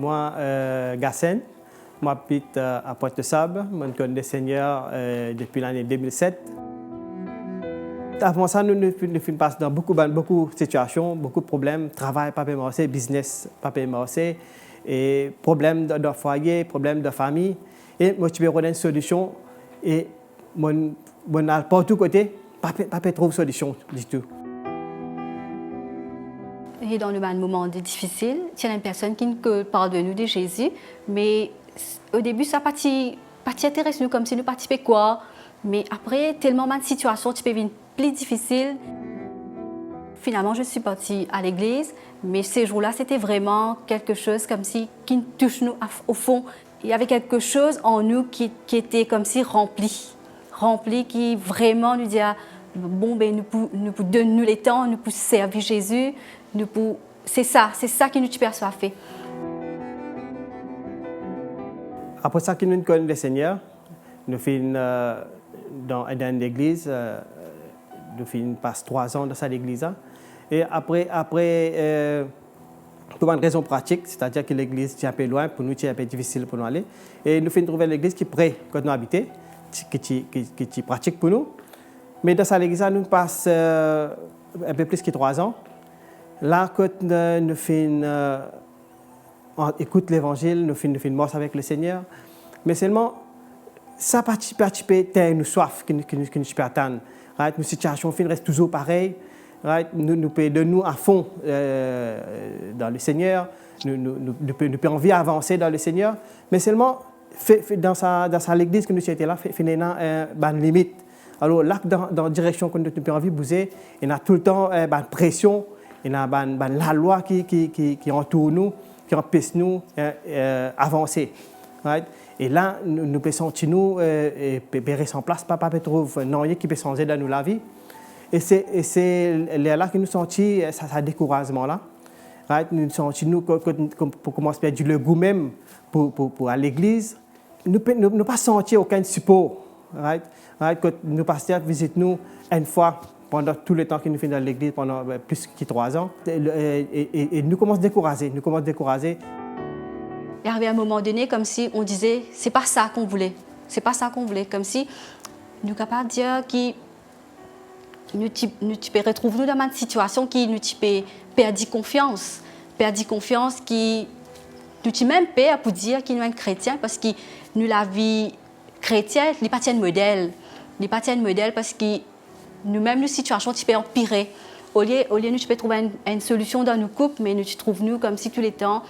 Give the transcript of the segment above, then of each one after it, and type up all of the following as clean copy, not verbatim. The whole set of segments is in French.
moi, Gassen. Moi, j'habite à Pointe-de-Sable. Je connais le Seigneur depuis l'année 2007. Avant ça, nous passons dans beaucoup de situations, beaucoup de problèmes. Travail, pas marché, business, pas marché, et problèmes de foyer, problèmes de famille. Et moi, je vais une solution. Et moi, pas de tous côtés, pas trouver de solution du tout. Et dans le moment difficile, il y a une personne qui ne parle de nous, de Jésus, mais au début, ça pas intéresse nous comme si nous participions quoi. Mais après, tellement de situations, tu peux vivre plus difficile. Finalement, je suis partie à l'église, mais ces jours-là, c'était vraiment quelque chose comme si qui nous touche nous au fond. Il y avait quelque chose en nous qui était comme si rempli, qui vraiment nous disait bon ben nous donne nous les temps, nous pour servir Jésus, c'est ça qui nous perçoit. Après ça, que nous connaissons le Seigneur, nous faisons dans l'église, nous passons 3 ans dans cette église. Et après pour une raison pratique, c'est-à-dire que l'église est un peu loin, pour nous, c'est un peu difficile pour nous aller. Et nous faisons trouver l'église qui est près quand nous habitons, qui est pratique pour nous. Mais dans cette église, nous passons un peu plus que 3 ans. Là, quand nous faisons écoute l'évangile, nous faisons mort avec le Seigneur. Mais seulement, ça participe à nous soif que nous peux attendre. Right? Nos situations restent toujours pareilles. Right? Nous pouvons à fond dans le Seigneur. Nous pouvons envie d'avancer dans le Seigneur. Mais seulement, dans l'église que nous étions là, il y a une limite. Alors là, dans la direction que nous pouvons envie de bouger, il y a tout le temps une pression. Il y a la loi qui entoure nous, qui empêche nous d'avancer. Right? Et là, nous pouvons sentir nous sans place, pas trouver non qui peut changer dans la vie. Et c'est là que nous sentons ça découragement là. Right? Nous sentons nous pour commencer à perdre le goût même pour aller à l'église. Nous ne pas sentir aucun support. Right? Right? Quand nos pasteurs visitent nous une fois pendant tout le temps que nous faisons dans l'église, pendant plus que 3 ans, et nous commençons à décourager. Il y avait un moment donné comme si on disait c'est pas ça qu'on voulait, comme si nous sommes capables de dire que nous pouvons retrouver dans une situation qui nous perdre confiance, qui nous même peur pour dire qu'il nous sommes chrétiens parce que nous la vie chrétienne n'est pas un modèle, parce que nous-mêmes nos situations tu peux empirer. Au lieu nous tu peux trouver une solution dans nos couples, mais nous tu trouves nous comme si tout le temps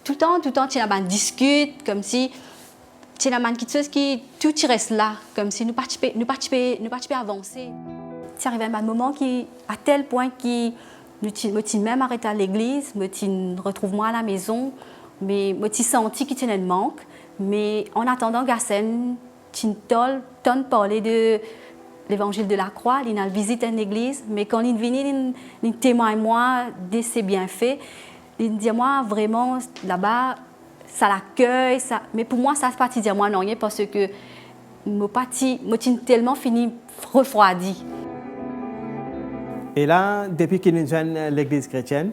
tu as une discute comme si tu as une chose qui tout reste là comme si nous participer avancer. C'est arrivé à un moment qui à tel point qui me même arrêté à l'église, me retrouve moi à la maison, mais me senti qu'il y a un manque, mais en attendant Gassen tu t'entends parler de l'évangile de la croix, il a visité une église, mais quand il vient, il témoigne moi de ses bienfaits. Il dit moi vraiment là-bas, ça l'accueille, ça. Mais pour moi ça se passe dire moi non, parce que me tellement fini refroidi. Et là, depuis que nous joignons l'église chrétienne,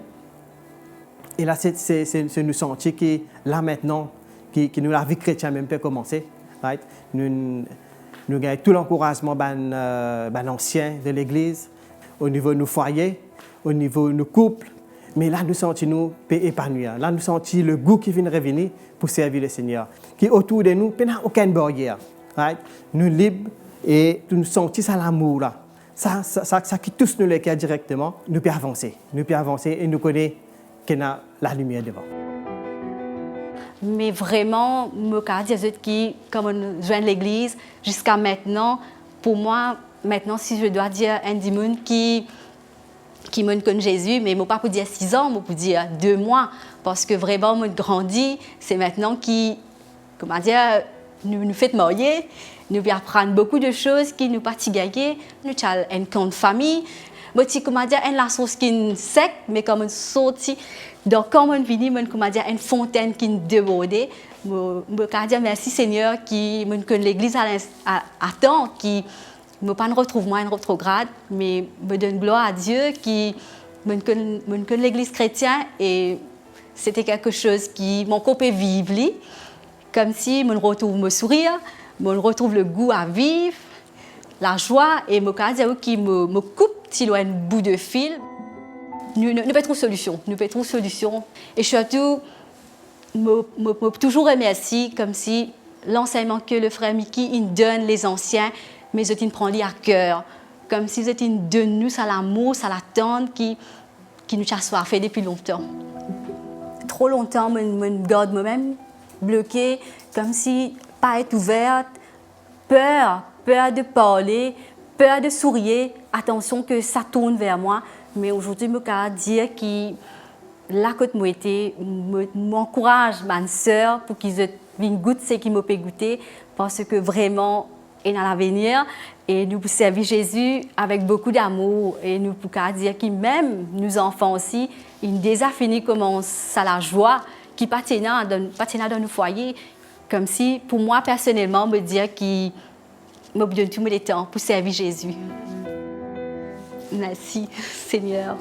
et là c'est nous sentir que là maintenant, que nous la vie chrétienne même peut commencer, right? Nous avons tout l'encouragement des anciens de l'église, au niveau de nos foyers, au niveau de nos couples. Mais là, nous sentons épanouir. Là, nous sentons le goût qui vient revenir pour servir le Seigneur. Qui autour de nous, il n'y a aucune barrière. Right? Nous sommes libres et nous sentons ça l'amour. Là. Ça qui touche nous le cœur directement, nous pouvons avancer. Et nous connaissons qu'il y a la lumière devant. Mais vraiment, je dis que comme on joint l'église, jusqu'à maintenant, pour moi, maintenant, si je dois dire un démon qui me connaît Jésus, mais je ne peux pas dire 6 ans, je peux dire 2 mois, parce que vraiment, je grandis, c'est maintenant nous fait marier, nous apprendre beaucoup de choses qui nous partent gagner, nous avons un compte famille, une relation qui est sec, mais comme on sorti, donc quand on vient, une fontaine qui est débordée, je peux dire merci Seigneur qui me connaît l'église à temps, qui me pas retrouve moi en rétrograde, mais me donne gloire à Dieu qui me connaît l'église chrétienne et c'était quelque chose qui mon corps peut vivre, comme si je retrouve me sourire, je retrouve le goût à vivre, la joie, et je peux dire qu'il me coupe si loin un bout de fil. Nous pas trop solution, et surtout, je toujours remercie comme si l'enseignement que le frère Mickey il donne les anciens, mais je prend à cœur, comme si c'était de nous, ça l'amour, ça l'attente qui nous a fait depuis longtemps. Trop longtemps, je me garde moi-même bloquée, comme si pas être ouverte, peur de parler, peur de sourire, attention que ça tourne vers moi. Mais aujourd'hui, je peux dire que là que moi été, m'encourage ma sœur pour qu'ils aient une goutte ce qui me peut goûter, parce que vraiment, et dans l'avenir, et nous servir Jésus avec beaucoup d'amour, et nous pouvons dire que même nous enfants aussi, ils déjà fini comment ça la joie qui patinent dans nos foyers, comme si pour moi personnellement me dire que me donne tout le temps pour servir Jésus. Merci Seigneur.